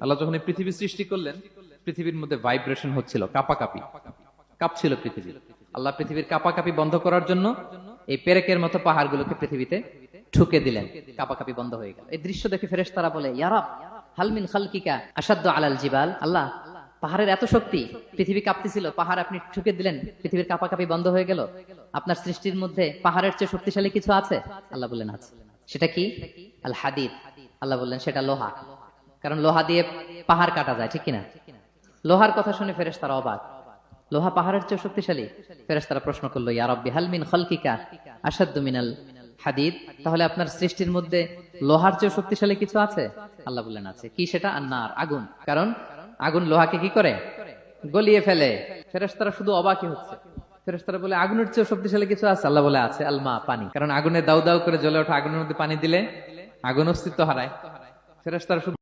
আল্লাহ যখন এই পৃথিবী সৃষ্টি করলেন, পৃথিবীর মধ্যে ভাইব্রেশন হচ্ছিল, কাঁপাকাঁপি, কাঁপছিল পৃথিবী। আল্লাহ পৃথিবীর কাঁপাকাঁপি বন্ধ করার জন্য এই পেরেকের মতো পাহাড়গুলোকে পৃথিবীতে ঠুকে দিলেন, কাঁপাকাঁপি বন্ধ হয়ে গেল। এই দৃশ্য দেখে ফেরেশতারা বলে, ইয়া রাব হাল মিন খালকিকা আশাদ্দু আলাল জিবাল। আল্লাহ, পাহাড়ের এত শক্তি, পৃথিবী কাঁপতেছিল, পাহাড় আপনি ঠুকে দিলেন, পৃথিবীর কাঁপাকাঁপি বন্ধ হয়ে গেল। আপনার সৃষ্টির মধ্যে পাহাড়ের চেয়ে শক্তিশালী কিছু আছে? আল্লাহ বললেন আছে। সেটা কি? আল হাদিদ। আল্লাহ বললেন সেটা লোহা, কারণ লোহা দিয়ে পাহাড় কাটা যায়, ঠিক কিনা? লোহার কথা শুনে ফেরেশতারা অবাক, লোহা পাহাড়ের চেয়ে শক্তিশালী? ফেরেশতারা প্রশ্ন করলো, ইয়া রাব্বি হাল মিন খালকিকা আশাদ্দু মিনাল হাদিদ। তাহলে আপনার সৃষ্টির মধ্যে লোহার চেয়ে শক্তিশালী কিছু আছে? আল্লাহ বললেন আছে। কি সেটা? আন্নার, আগুন। কারণ আগুন লোহাকে কি করে? গলিয়ে ফেলে। ফেরেশতারা শুধু অবাকই হচ্ছে। ফেরেশতারা বলে, আগুনের চেয়ে শক্তিশালী কিছু আছে? আল্লাহ বলে আছে, আলমা, পানি। কারণ আগুনে দাউ দাউ করে জ্বলে ওঠা আগুনের মধ্যে পানি দিলে আগুন অস্তিত্ব হারায়। ফেরেশতারা শুধু